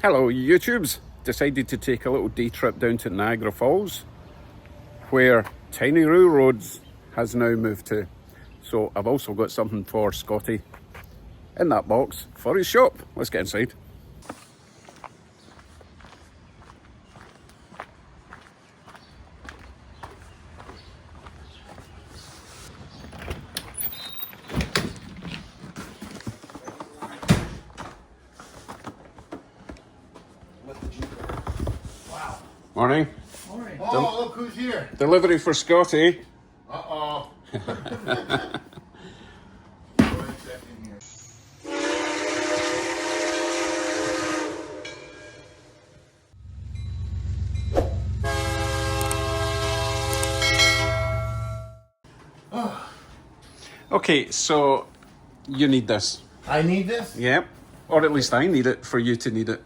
Hello YouTubes, decided to take a little day trip down to Niagara Falls where Tiny Roo Roads has now moved to. So I've also got something for Scotty in that box for his shop. Let's get inside. Wow. Morning. Morning. Oh, look who's here. Delivery for Scotty. Uh-oh. Okay, so you need this. I need this? Yep. Or at least I need it for you to need it.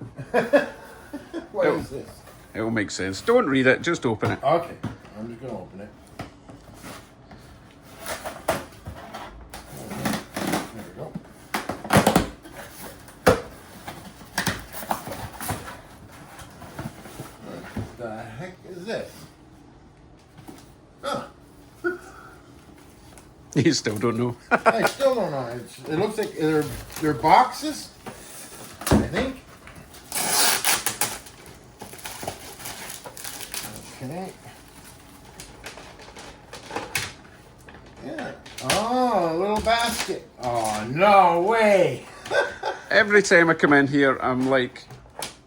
What is this? It will make sense. Don't read it, just open it. Okay, I'm just gonna open it. There we go. What the heck is this? Huh. You still don't know. I still don't know. It looks like they're boxes, I think. Okay. Yeah. Oh, a little basket. Oh, no way. Every time I come in here, I'm like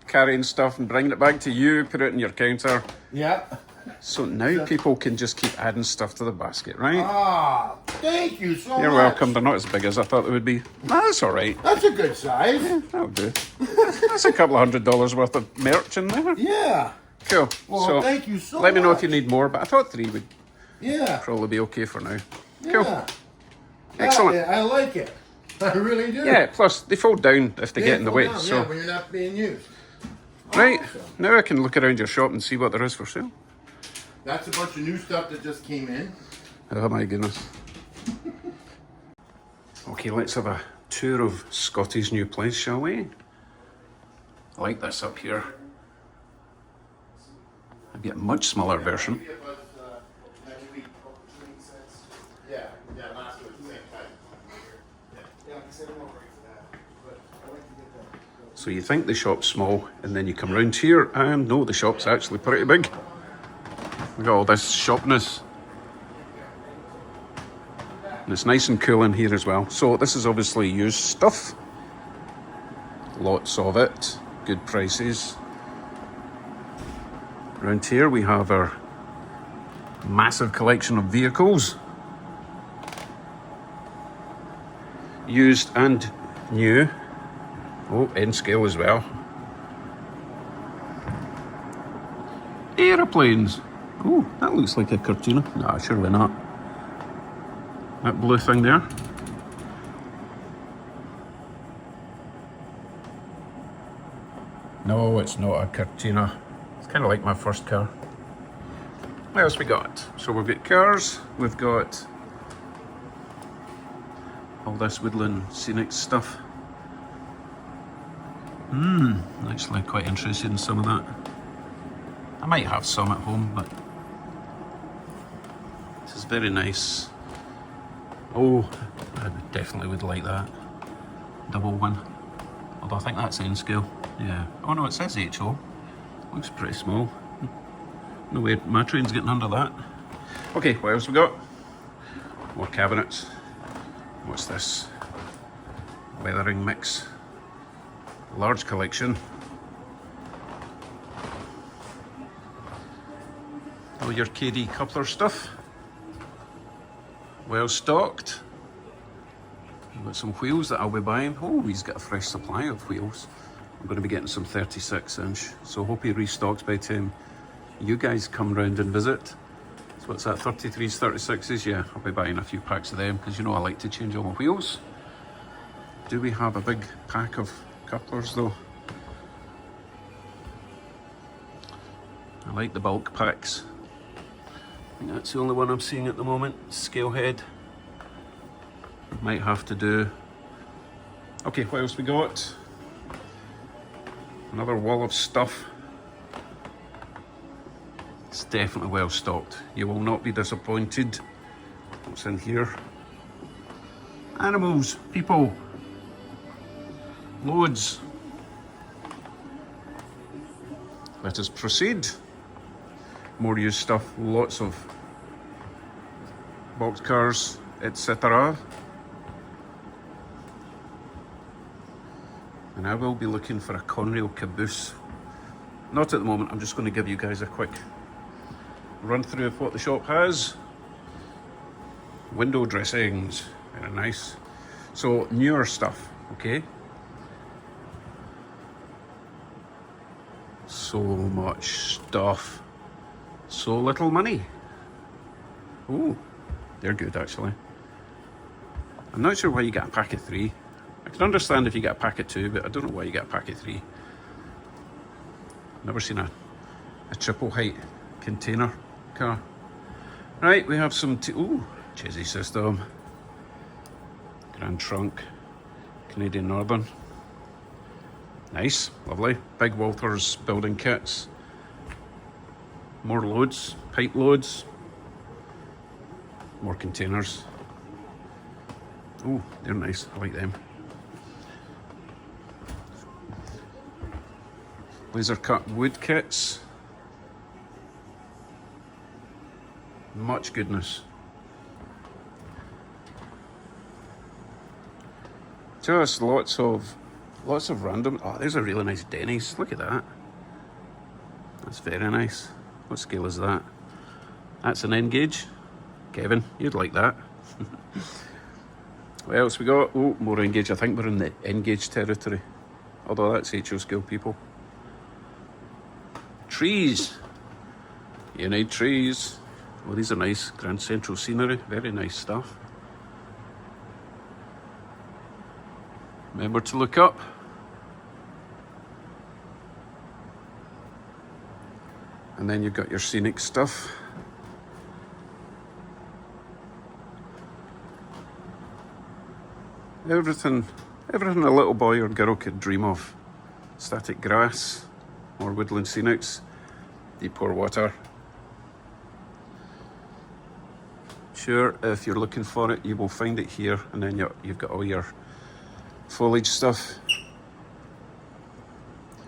carrying stuff and bringing it back to you, put it in your counter. Yep. So now people can just keep adding stuff to the basket, right? Ah, thank you so much. You're welcome. They're not as big as I thought they would be. Nah, that's all right. That's a good size. That'll do. That's a couple $100 worth of merch in there. Yeah. Cool. Well, so thank you so much. let me know if you need more, but I thought 3 would Yeah. probably be okay for now. Yeah. Cool. Excellent. Yeah, I like it. I really do. Yeah, plus they fold down if they get in the way. Down, So yeah, when you're not being used. right, Awesome. now I can look around your shop and see what there is for sale. That's a bunch of new stuff that just came in. Oh my goodness. Okay, let's have a tour of Scotty's new place, shall we? I like this up here. I get a much smaller version. Yeah, last week, same time. So you think the shop's small, and then you come round here, and no, the shop's actually pretty big. Look at all this shopness. And it's nice and cool in here as well. So this is obviously used stuff. Lots of it. Good prices. Around here we have our massive collection of vehicles. Used and new. Oh, in scale as well. Aeroplanes. Oh, that looks like a Cortina. Nah, surely not. That blue thing there. No, it's not a Cortina. It's kind of like my first car. What else we got? So we've got cars, we've got all this woodland scenic stuff. Actually quite interested in some of that. I might have some at home, but this is very nice. Oh, I definitely would like that. Double one. Although I think that's N scale. Yeah. Oh no, it says HO. Looks pretty small. No way my train's getting under that. Okay, what else we got? More cabinets. What's this? Weathering mix. Large collection. All your KD coupler stuff. Well stocked. We've got some wheels that I'll be buying. Oh, he's got a fresh supply of wheels. I'm going to be getting some 36-inch. So hope he restocks by the time you guys come round and visit. So what's that, 33s, 36s? Yeah, I'll be buying a few packs of them because you know I like to change all my wheels. Do we have a big pack of couplers though? I like the bulk packs. I think that's the only one I'm seeing at the moment. Scale head. Might have to do. Okay, what else we got? Another wall of stuff. It's definitely well stocked. You will not be disappointed. What's in here? Animals, people, loads. Let us proceed. More used stuff, lots of boxcars, etc. And I will be looking for a Conrail caboose. Not at the moment, I'm just going to give you guys a quick run through of what the shop has. Window dressings, very nice. So newer stuff, okay? So much stuff, so little money. Oh, they're good actually. I'm not sure why you get a pack of 3. I can understand if you get a pack of 2, but I don't know why you get a pack of 3. Never seen a triple height container car. Right, we have some chassis system. Grand Trunk, Canadian Northern. Nice, lovely. Big Walters building kits. More loads, pipe loads. More containers. Oh, they're nice, I like them. Laser cut wood kits. Much goodness. Just lots of random. Oh, there's a really nice Denny's. Look at that. That's very nice. What scale is that? That's an N gauge. Kevin, you'd like that. What else we got? Oh, more N gauge. I think we're in the N gauge territory. Although that's HO scale, people. Trees. You need trees. Oh, these are nice. Grand Central scenery. Very nice stuff. Remember to look up. And then you've got your scenic stuff. Everything a little boy or girl could dream of. Static grass, more woodland scenics, deep pour water. Sure, if you're looking for it, you will find it here, and then you've got all your foliage stuff.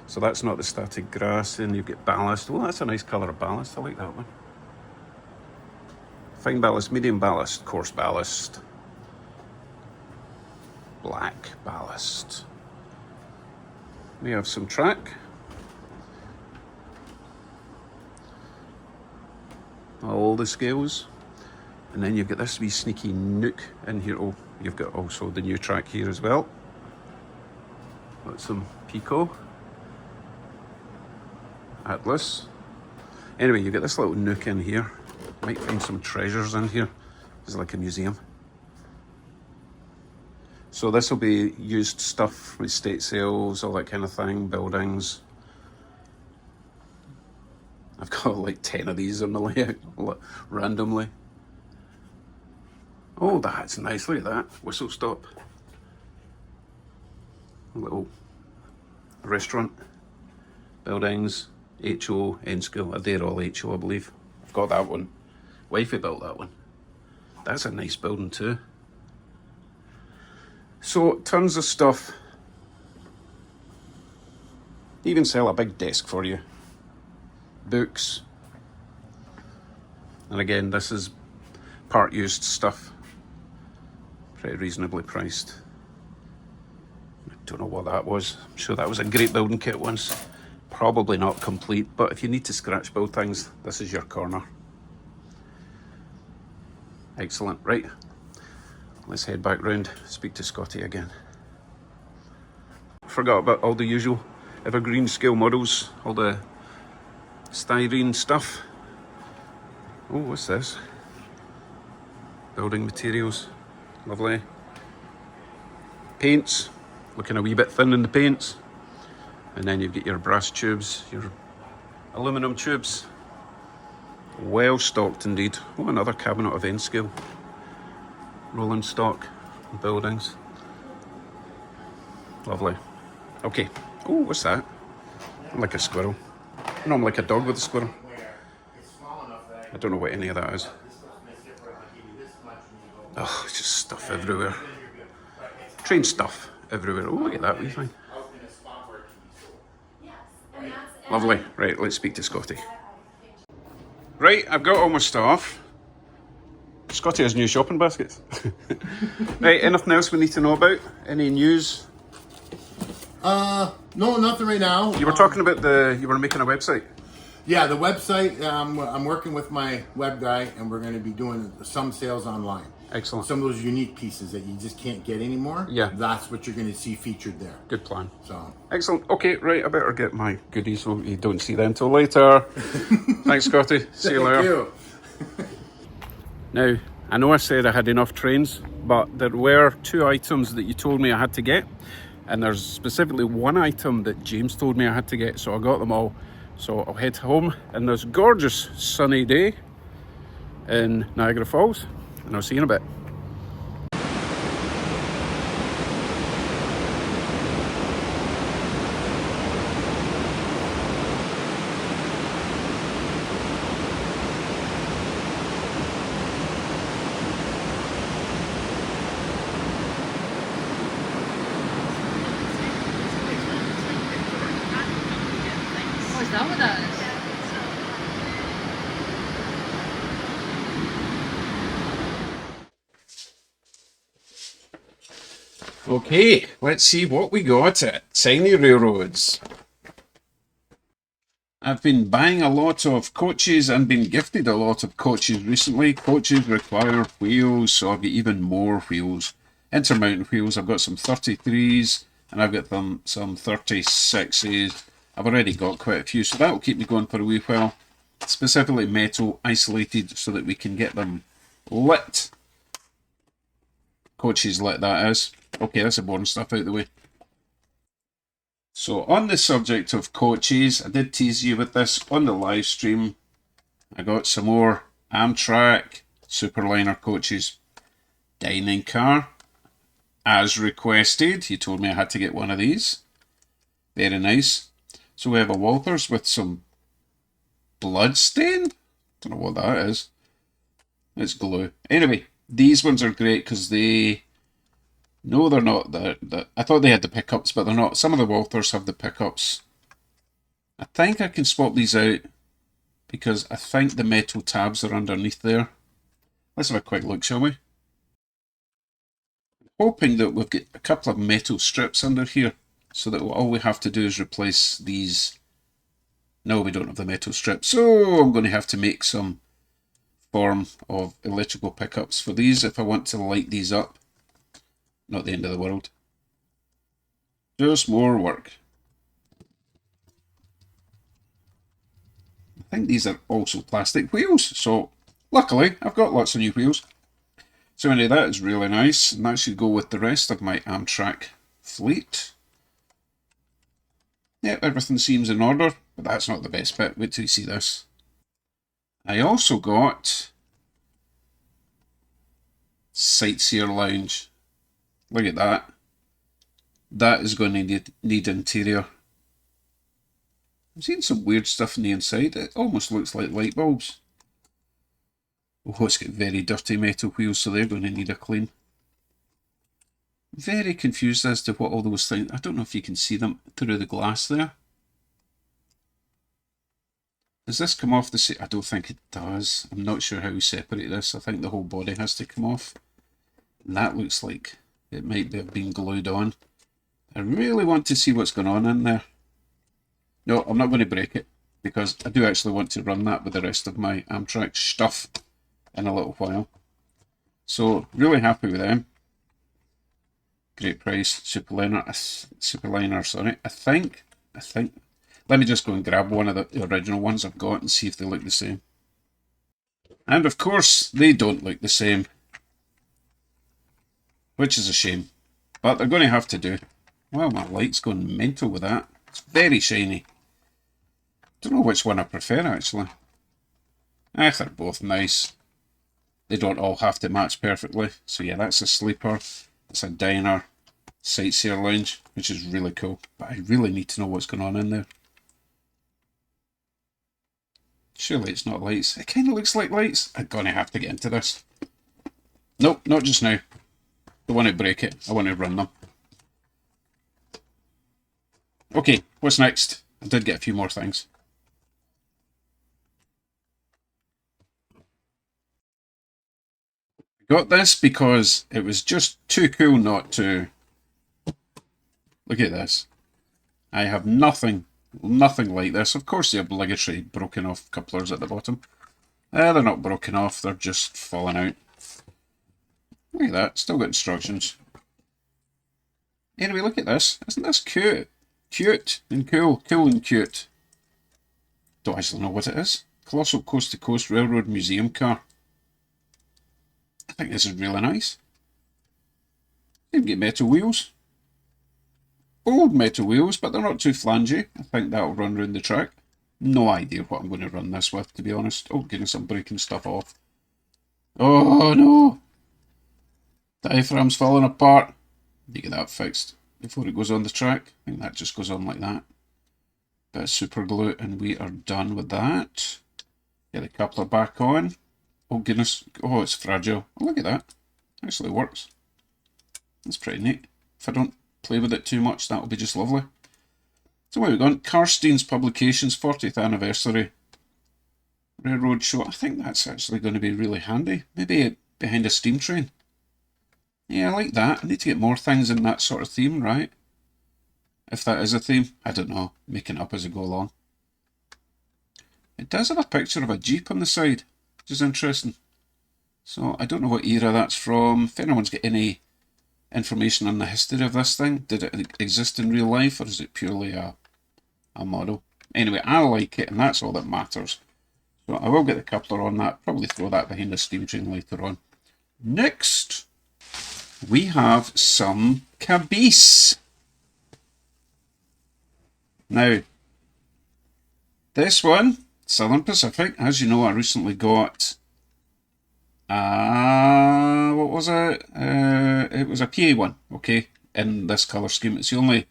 So that's not the static grass, and you get ballast. Oh, that's a nice colour of ballast. I like that one. Fine ballast, medium ballast, coarse ballast, black ballast. We have some track. All the scales. And then you've got this wee sneaky nook in here. Oh, you've got also the new track here as well. Got some Pico. Atlas. Anyway, you've got this little nook in here. Might find some treasures in here. It's like a museum. So this will be used stuff, estate sales, all that kind of thing, buildings. I've got like 10 of these on the layout, randomly. Oh, that's nice, look at that. Whistle stop. A little restaurant. Buildings, HO, N school. They're all HO, I believe. I've got that one. Wifey built that one. That's a nice building too. So, tons of stuff. Even sell a big desk for you. Books. And again, this is part used stuff. Pretty reasonably priced. I don't know what that was. I'm sure that was a great building kit once. Probably not complete, but if you need to scratch build things, this is your corner. Excellent, right. Let's head back round, speak to Scotty again. Forgot about all the usual evergreen scale models, all the styrene stuff. Oh, what's this? Building materials, lovely. Paints, looking a wee bit thin in the paints. And then you've got your brass tubes, your aluminum tubes. Well stocked indeed. Oh, another cabinet of N scale. Rolling stock buildings. Lovely. Okay. Oh, what's that? Like a squirrel. No, I'm like a dog with a squirrel. I don't know what any of that is. Oh, it's just stuff everywhere. Train stuff everywhere. Oh, look at that wee thing. Lovely. Right, let's speak to Scotty. Right, I've got all my stuff. Scotty has new shopping baskets. Right, anything else we need to know about? Any news? No, nothing right now. You were talking about you were making a website. Yeah, the website, I'm working with my web guy, and we're going to be doing some sales online. Excellent. Some of those unique pieces that you just can't get anymore. Yeah. That's what you're going to see featured there. Good plan. So. Excellent. Okay, right, I better get my goodies so you don't see them till later. Thanks, Scotty. See you later. Thank you. Now, I know I said I had enough trains, but there were 2 items that you told me I had to get. And there's specifically 1 item that James told me I had to get, so I got them all. So I'll head home in this gorgeous sunny day in Niagara Falls, and I'll see you in a bit. What's wrong with us? Okay, let's see what we got at Tiny Railroads. I've been buying a lot of coaches and been gifted a lot of coaches recently. Coaches require wheels, so I've got even more wheels. Intermountain wheels, I've got some 33s and I've got some 36s. I've already got quite a few, so that will keep me going for a wee while. Specifically metal, isolated, so that we can get them lit. Coaches lit, that is. Okay, that's the boring stuff out of the way. So on the subject of coaches, I did tease you with this on the live stream. I got some more Amtrak Superliner coaches. Dining car, as requested. He told me I had to get one of these. Very nice. So we have a Walters with some blood stain. Don't know what that is. It's glue. Anyway, these ones are great because they... No, they're not. I thought they had the pickups, but they're not. Some of the Walthers have the pickups. I think I can swap these out because I think the metal tabs are underneath there. Let's have a quick look, shall we? Hoping that we've got a couple of metal strips under here so that all we have to do is replace these. No, we don't have the metal strips, so I'm going to have to make some form of electrical pickups for these if I want to light these up. Not the end of the world. Just more work. I think these are also plastic wheels, so luckily I've got lots of new wheels. So anyway, that is really nice, and that should go with the rest of my Amtrak fleet. Yep, everything seems in order, but that's not the best bit. Wait till you see this. I also got Sightseer Lounge. Look at that. That is going to need interior. I'm seeing some weird stuff on the inside. It almost looks like light bulbs. Oh, it's got very dirty metal wheels, so they're going to need a clean. Very confused as to what all those things... I don't know if you can see them through the glass there. Does this come off the... I don't think it does. I'm not sure how we separate this. I think the whole body has to come off. And that looks like it might have been glued on. I really want to see what's going on in there. No, I'm not going to break it because I do actually want to run that with the rest of my Amtrak stuff in a little while. So, really happy with them. Great price. Superliner, sorry. I think. Let me just go and grab one of the original ones I've got and see if they look the same. And of course, they don't look the same. Which is a shame. But they're going to have to do. Well, my light's going mental with that. It's very shiny. Don't know which one I prefer, actually. They're both nice. They don't all have to match perfectly. So yeah, that's a sleeper. It's a diner. Sightseer Lounge, which is really cool. But I really need to know what's going on in there. Surely it's not lights. It kind of looks like lights. I'm going to have to get into this. Nope, not just now. I want to break it. I want to run them. Okay, what's next? I did get a few more things. Got this because it was just too cool not to. Look at this. I have nothing like this. Of course, the obligatory broken off couplers at the bottom. They're not broken off, they're just falling out. Look at that, still got instructions. Anyway, look at this. Isn't this cute? Cute and cool. Cool and cute. Don't actually know what it is. Colossal Coast to Coast Railroad Museum car. I think this is really nice. You can get metal wheels. Old metal wheels, but they're not too flangy. I think that'll run around the track. No idea what I'm going to run this with, to be honest. Oh goodness, I'm breaking stuff off. Oh no! Diaphragm's falling apart. You get that fixed before it goes on the track. I think that just goes on like that. Bit of super glue and we are done with that. Get the coupler back on. Oh goodness, oh it's fragile. Oh, look at that, actually works. That's pretty neat. If I don't play with it too much, that'll be just lovely. So where are we going? Karstein's Publications 40th anniversary railroad show. I think that's actually going to be really handy. Maybe behind a steam train. Yeah, I like that. I need to get more things in that sort of theme, right? If that is a theme, I don't know. Making it up as I go along. It does have a picture of a Jeep on the side, which is interesting. So I don't know what era that's from. If anyone's got any information on the history of this thing, did it exist in real life or is it purely a model? Anyway, I like it and that's all that matters. So I will get the coupler on that, probably throw that behind the steam train later on. Next, we have some caboose. Now, this one, Southern Pacific, as you know, I recently got, what was it? It was a PA one, okay, in this colour scheme. It's the only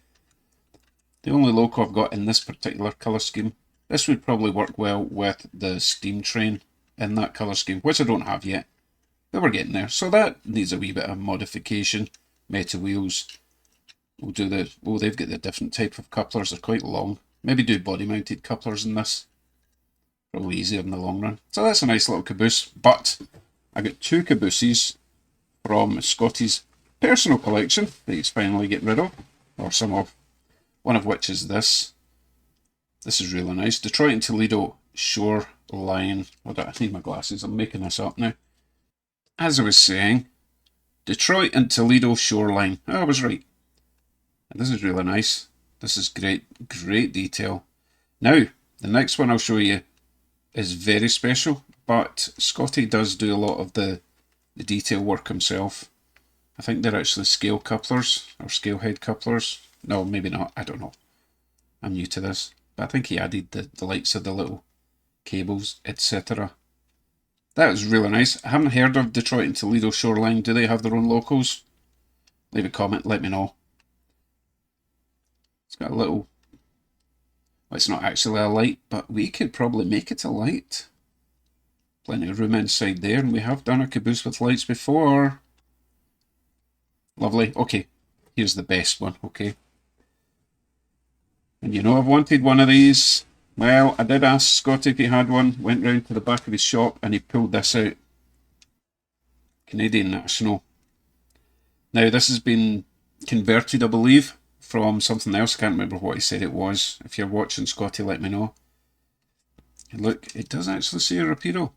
loco I've got in this particular colour scheme. This would probably work well with the steam train in that colour scheme, which I don't have yet. But we're getting there. So that needs a wee bit of modification. Metal wheels. We'll do the, oh, they've got the different type of couplers. They're quite long. Maybe do body mounted couplers in this. Probably easier in the long run. So that's a nice little caboose. But I got two cabooses from Scotty's personal collection that he's finally getting rid of. Or some of. One of which is this. This is really nice. Detroit and Toledo Shoreline. Hold on, I need my glasses. I'm making this up now. As I was saying, Detroit and Toledo Shoreline. Oh, I was right. And this is really nice. This is great, great detail. Now, the next one I'll show you is very special, but Scotty does do a lot of the detail work himself. I think they're actually scale couplers, or scale head couplers. No, maybe not, I don't know. I'm new to this. But I think he added the likes of the little cables, etc. That is really nice. I haven't heard of Detroit and Toledo Shoreline. Do they have their own locals? Leave a comment, let me know. It's got a little... Well, it's not actually a light, but we could probably make it a light. Plenty of room inside there, and we have done a caboose with lights before. Lovely. Okay, here's the best one, okay? And you know I've wanted one of these. Well, I did ask Scotty if he had one, went round to the back of his shop and he pulled this out. Canadian National. Now this has been converted, I believe, from something else. I can't remember what he said it was. If you're watching, Scotty, let me know. And look, it does actually say a Rapido.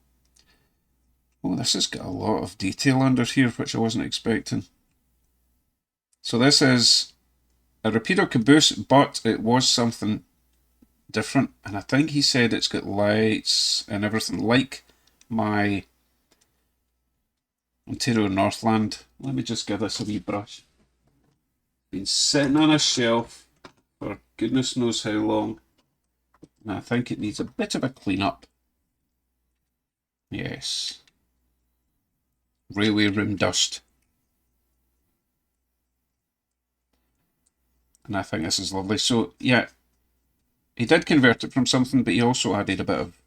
Oh, this has got a lot of detail under here, which I wasn't expecting. So this is a Rapido caboose, but it was something different, and I think he said it's got lights and everything like my Ontario Northland. Let me just give this a wee brush. Been sitting on a shelf for goodness knows how long, and I think it needs a bit of a clean up. Yes. Railway room dust. And I think this is lovely. So yeah, he did convert it from something, but he also added a bit of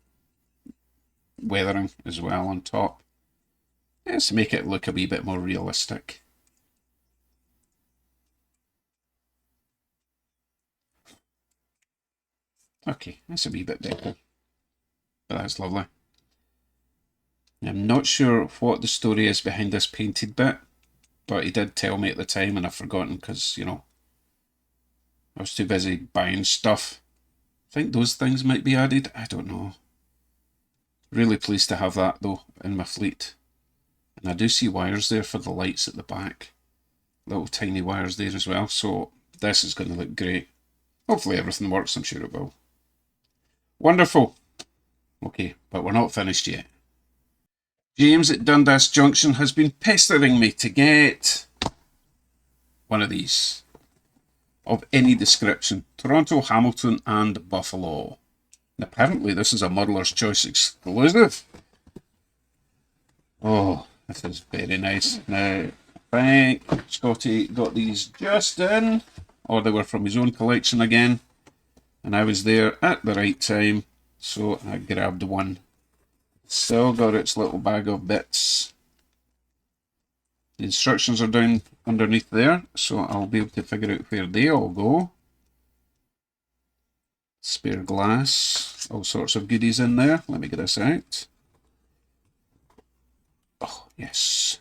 weathering as well on top. Just to make it look a wee bit more realistic. Okay, that's a wee bit better. But that's lovely. I'm not sure what the story is behind this painted bit, but he did tell me at the time and I've forgotten because, you know, I was too busy buying stuff. I think those things might be added. I don't know. Really pleased to have that though in my fleet. And I do see wires there for the lights at the back. Little tiny wires there as well. So this is going to look great. Hopefully everything works. I'm sure it will. Wonderful. Okay, but we're not finished yet. James at Dundas Junction has been pestering me to get one of these. Of any description. Toronto, Hamilton and Buffalo. And apparently this is a Muddler's Choice exclusive. Oh, this is very nice. Now, I think Scotty got these just in, or they were from his own collection again. And I was there at the right time, so I grabbed one. Still got its little bag of bits. The instructions are down underneath there, so I'll be able to figure out where they all go. Spare glass, all sorts of goodies in there. Let me get this out. Oh, yes.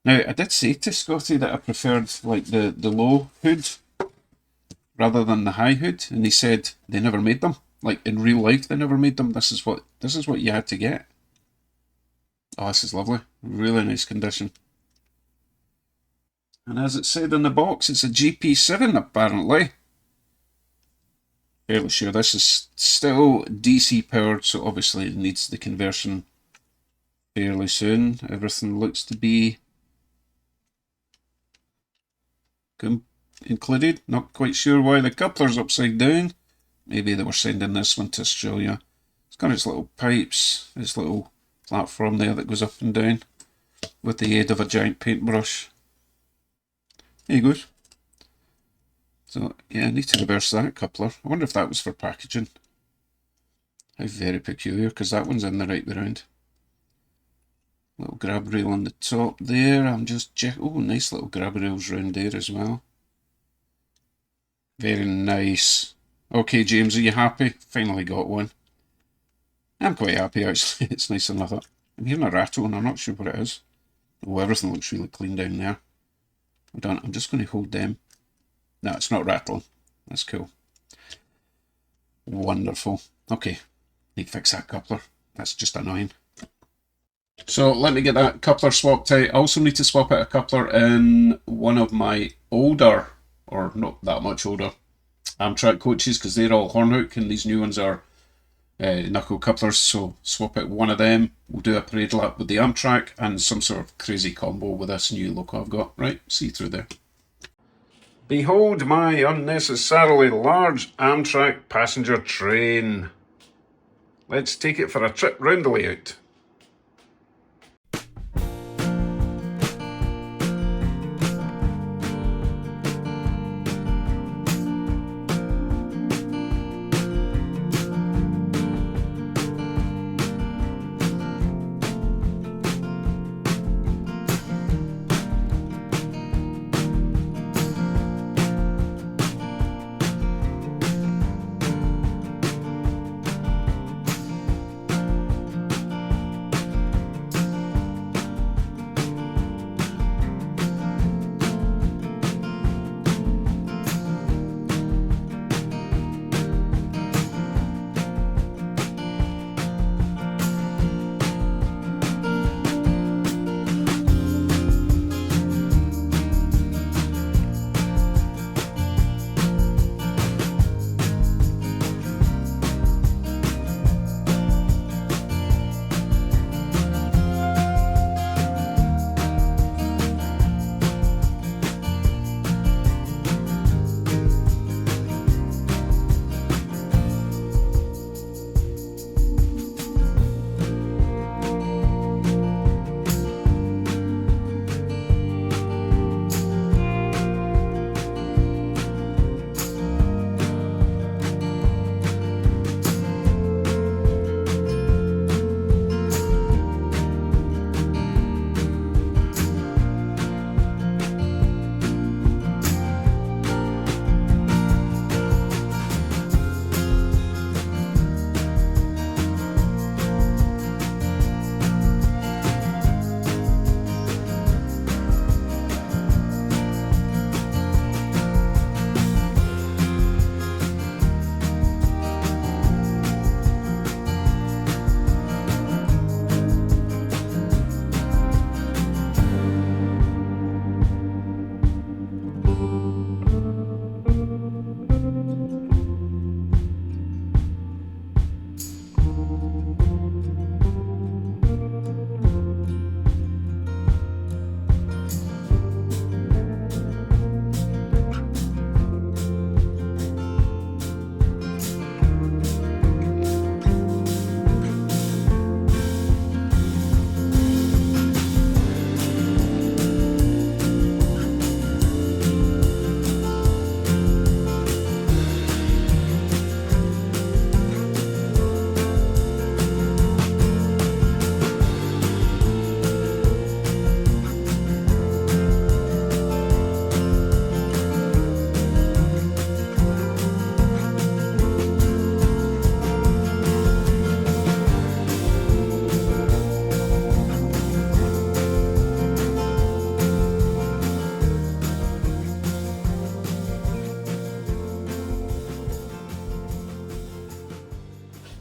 Now, I did say to Scotty that I preferred like the low hood rather than the high hood, and he said they never made them. Like in real life, they never made them. This is what you had to get. Oh, this is lovely. Really nice condition. And as it said in the box, it's a GP7 apparently. Fairly sure this is still DC powered, so obviously it needs the conversion fairly soon. Everything looks to be included. Not quite sure why the coupler's upside down. Maybe they were sending this one to Australia. It's got its little pipes, its little platform there that goes up and down with the aid of a giant paintbrush. There you go. So yeah, I need to reverse that coupler. I wonder if that was for packaging. How very peculiar, because that one's in the right way round. Little grab rail on the top there. I'm just checking. Oh, nice little grab rails round there as well. Very nice. Okay, James, are you happy? Finally got one. I'm quite happy actually. It's nice enough. I'm hearing a rattle and I'm not sure what it is. Oh, everything looks really clean down there. I'm just going to hold them. No, it's not rattling. That's cool. Wonderful. Okay, need to fix that coupler. That's just annoying. So let me get that coupler swapped out. I also need to swap out a coupler in one of my older, or not that much older, Amtrak coaches, because they're all hornhook and these new ones are knuckle couplers. So swap out one of them. We'll do a parade lap with the Amtrak and some sort of crazy combo with this new loco I've got. Right, see through there. Behold my unnecessarily large Amtrak passenger train. Let's take it for a trip round the layout.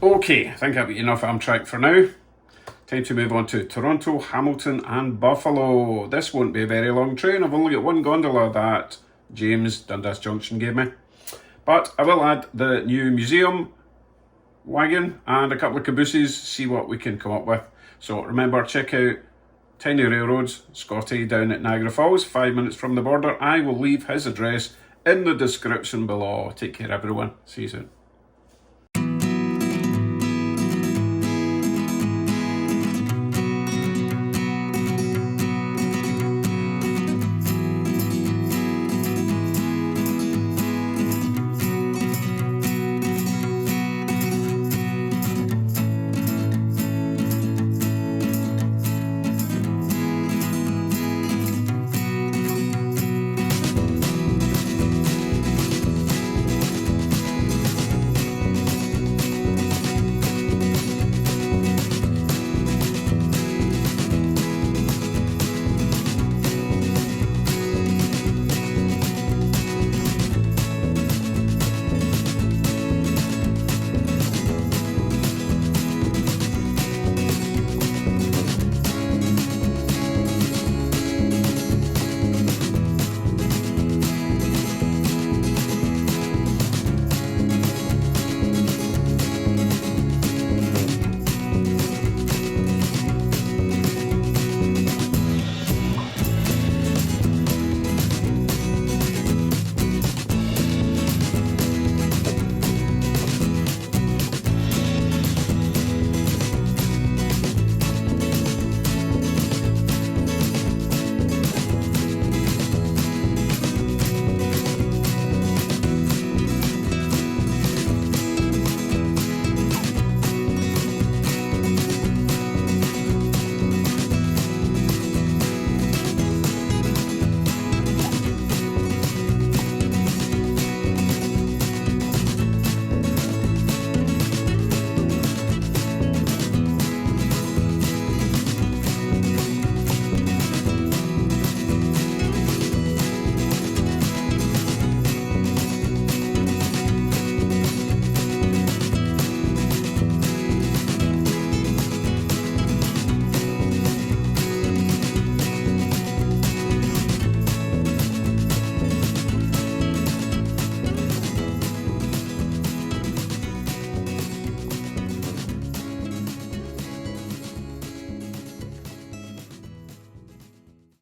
Okay, I think I've got enough Amtrak for now. Time to move on to Toronto, Hamilton and Buffalo. This won't be a very long train. I've only got one gondola that James Dundas Junction gave me. But I will add the new museum wagon and a couple of cabooses, see what we can come up with. So remember, check out Tiny Railroads, Scotty down at Niagara Falls, 5 minutes from the border. I will leave his address in the description below. Take care everyone. See you soon.